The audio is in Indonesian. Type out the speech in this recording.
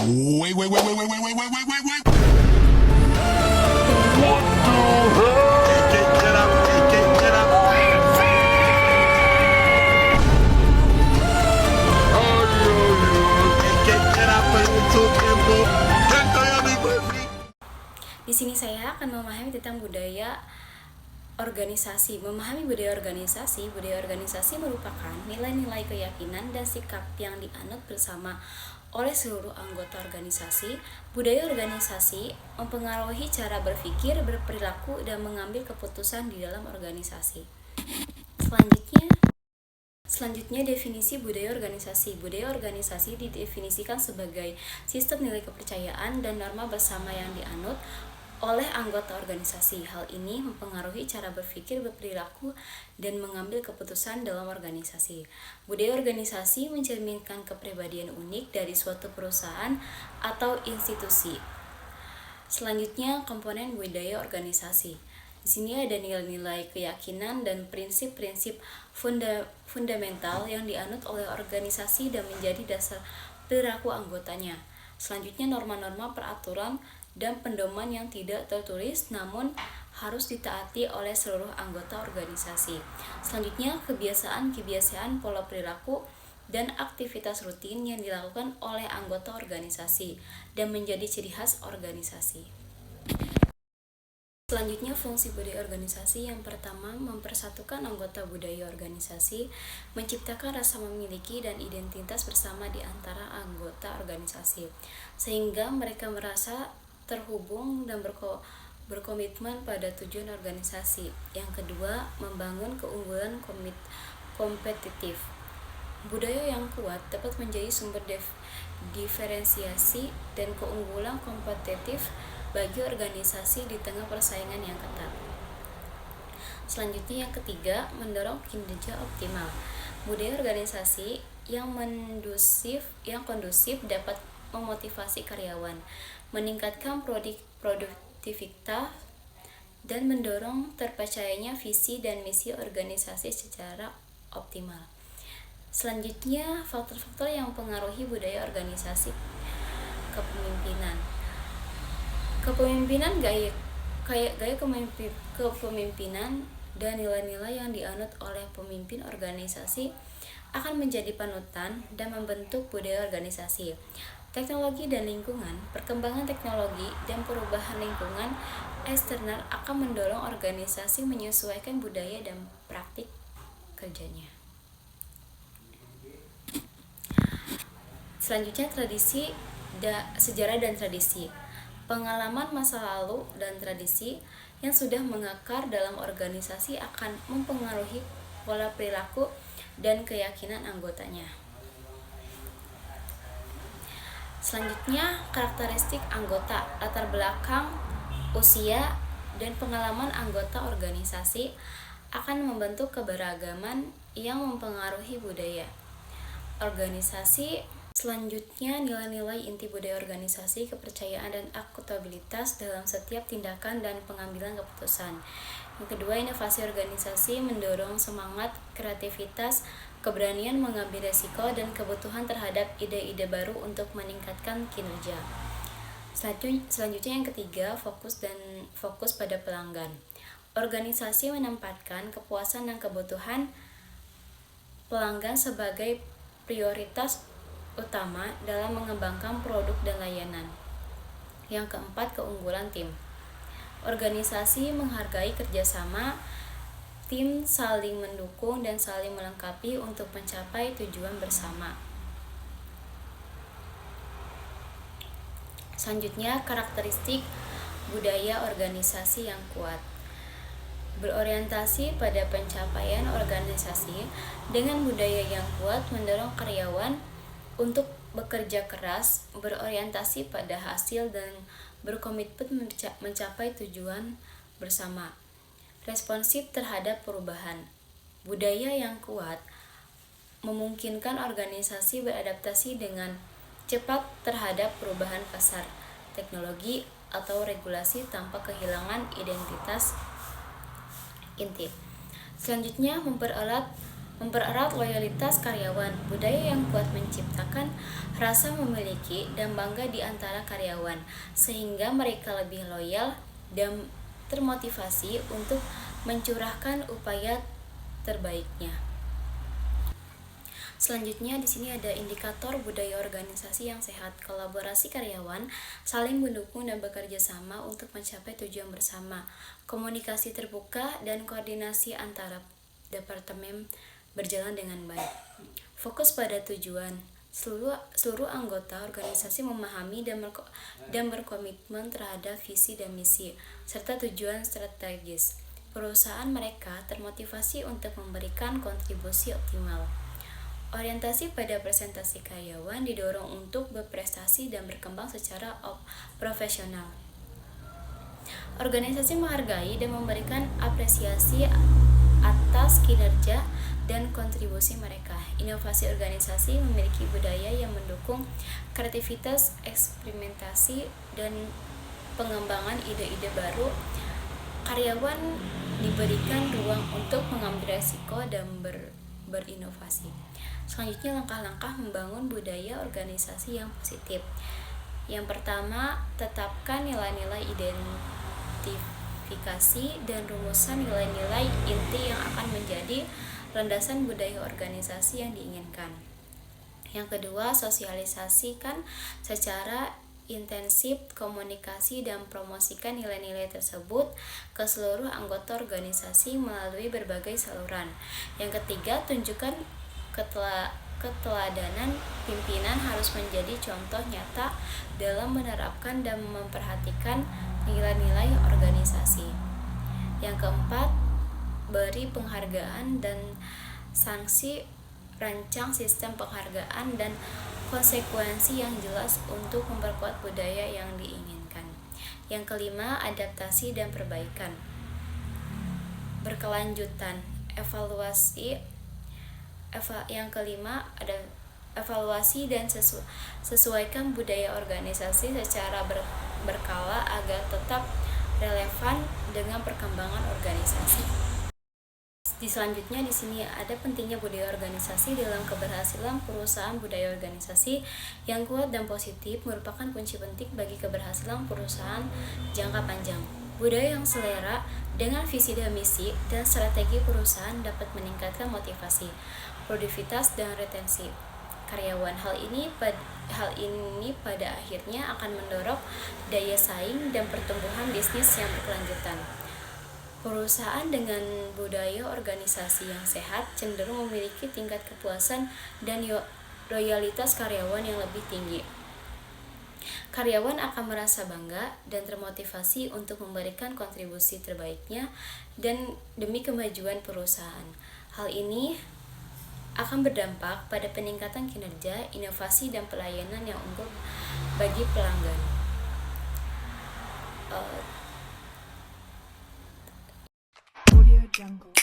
Wait, wait, wait, wait, wait, wait, wait, wait, wait, wait, wait. Get up, get up. Get up, untuk tempo. Tentu yang dibuat. Di sini saya akan memahami tentang budaya organisasi. Memahami budaya organisasi merupakan nilai-nilai keyakinan dan sikap yang dianut bersama oleh seluruh anggota organisasi. Budaya organisasi mempengaruhi cara berpikir, berperilaku, dan mengambil keputusan di dalam organisasi. Selanjutnya definisi budaya organisasi. Budaya organisasi didefinisikan sebagai sistem nilai kepercayaan dan norma bersama yang dianut oleh anggota organisasi. Hal ini mempengaruhi cara berpikir, berperilaku, dan mengambil keputusan dalam organisasi. Budaya organisasi mencerminkan kepribadian unik dari suatu perusahaan atau institusi. Selanjutnya, komponen budaya organisasi. Di sini ada nilai-nilai keyakinan dan prinsip-prinsip fundamental yang dianut oleh organisasi dan menjadi dasar perilaku anggotanya. Selanjutnya, norma-norma, peraturan, dan pedoman yang tidak tertulis namun harus ditaati oleh seluruh anggota organisasi. Selanjutnya, kebiasaan, pola perilaku, dan aktivitas rutin yang dilakukan oleh anggota organisasi dan menjadi ciri khas organisasi. Selanjutnya, fungsi budaya organisasi. Yang pertama, mempersatukan anggota budaya organisasi, menciptakan rasa memiliki dan identitas bersama di antara anggota organisasi, sehingga mereka merasa terhubung dan berkomitmen pada tujuan organisasi. Yang kedua, membangun keunggulan kompetitif. Budaya yang kuat dapat menjadi sumber diferensiasi dan keunggulan kompetitif bagi organisasi di tengah persaingan yang ketat. Selanjutnya, yang ketiga, mendorong kinerja optimal. Budaya organisasi yang kondusif dapat memotivasi karyawan, meningkatkan produktivitas, dan mendorong tercapainya visi dan misi organisasi secara optimal. Selanjutnya, faktor-faktor yang mempengaruhi budaya organisasi. Kepemimpinan, gaya kepemimpinan dan nilai-nilai yang dianut oleh pemimpin organisasi akan menjadi panutan dan membentuk budaya organisasi. Teknologi dan lingkungan. Perkembangan teknologi dan perubahan lingkungan eksternal akan mendorong organisasi menyesuaikan budaya dan praktik kerjanya. Selanjutnya, sejarah dan tradisi. Pengalaman masa lalu dan tradisi yang sudah mengakar dalam organisasi akan mempengaruhi pola perilaku dan keyakinan anggotanya. Selanjutnya, karakteristik anggota, latar belakang, usia, dan pengalaman anggota organisasi akan membentuk keberagaman yang mempengaruhi budaya organisasi. Selanjutnya, nilai-nilai inti budaya organisasi, kepercayaan dan akuntabilitas dalam setiap tindakan dan pengambilan keputusan. Yang kedua, inovasi organisasi mendorong semangat, kreativitas, keberanian mengambil risiko, dan kebutuhan terhadap ide-ide baru untuk meningkatkan kinerja. Selanjutnya yang ketiga, fokus pada pelanggan. Organisasi menempatkan kepuasan dan kebutuhan pelanggan sebagai prioritas utama dalam mengembangkan produk dan layanan. Yang keempat, keunggulan tim. Organisasi menghargai kerjasama tim, saling mendukung dan saling melengkapi untuk mencapai tujuan bersama. Selanjutnya, karakteristik budaya organisasi yang kuat. Berorientasi pada pencapaian organisasi dengan budaya yang kuat mendorong karyawan untuk bekerja keras, berorientasi pada hasil, dan berkomitmen mencapai tujuan bersama. Responsif terhadap perubahan. Budaya yang kuat memungkinkan organisasi beradaptasi dengan cepat terhadap perubahan pasar, teknologi, atau regulasi tanpa kehilangan identitas inti. Selanjutnya, mempererat Mempererat loyalitas karyawan. Budaya yang kuat menciptakan rasa memiliki dan bangga di antara karyawan, sehingga mereka lebih loyal dan termotivasi untuk mencurahkan upaya terbaiknya. Selanjutnya di sini ada indikator budaya organisasi yang sehat. Kolaborasi karyawan saling mendukung dan bekerja sama untuk mencapai tujuan bersama. Komunikasi terbuka dan koordinasi antara departemen berjalan dengan baik. Fokus pada tujuan. Seluruh anggota organisasi memahami dan berkomitmen terhadap visi dan misi serta tujuan strategis. Perusahaan mereka termotivasi untuk memberikan kontribusi optimal. Orientasi pada presentasi karyawan didorong untuk berprestasi dan berkembang secara profesional. Organisasi menghargai dan memberikan apresiasi atas kinerja dan kontribusi mereka. Inovasi organisasi memiliki budaya yang mendukung kreativitas, eksperimentasi, dan pengembangan ide-ide baru. Karyawan diberikan ruang untuk mengambil risiko dan berinovasi. Selanjutnya, langkah-langkah membangun budaya organisasi yang positif. Yang pertama, tetapkan nilai-nilai identifikasi dan rumusan nilai-nilai inti yang akan menjadi landasan budaya organisasi yang diinginkan. Yang kedua, sosialisasikan secara intensif komunikasi dan promosikan nilai-nilai tersebut ke seluruh anggota organisasi melalui berbagai saluran. Yang ketiga, tunjukkan keteladanan. Pimpinan harus menjadi contoh nyata dalam menerapkan dan memperhatikan nilai-nilai organisasi. Yang keempat, beri penghargaan dan sanksi. Rancang sistem penghargaan dan konsekuensi yang jelas untuk memperkuat budaya yang diinginkan. Yang kelima, adaptasi dan perbaikan berkelanjutan. Yang kelima ada evaluasi dan sesuaikan budaya organisasi secara berkala agar tetap relevan dengan perkembangan organisasi. Selanjutnya di sini ada pentingnya budaya organisasi dalam keberhasilan perusahaan. Budaya organisasi yang kuat dan positif merupakan kunci penting bagi keberhasilan perusahaan jangka panjang. Budaya yang selera dengan visi dan misi dan strategi perusahaan dapat meningkatkan motivasi, produktivitas, dan retensi karyawan. Hal ini pada akhirnya akan mendorong daya saing dan pertumbuhan bisnis yang berkelanjutan. Perusahaan dengan budaya organisasi yang sehat cenderung memiliki tingkat kepuasan dan loyalitas karyawan yang lebih tinggi. Karyawan akan merasa bangga dan termotivasi untuk memberikan kontribusi terbaiknya dan demi kemajuan perusahaan. Hal ini akan berdampak pada peningkatan kinerja, inovasi, dan pelayanan yang unggul bagi pelanggan. Audio Jungle.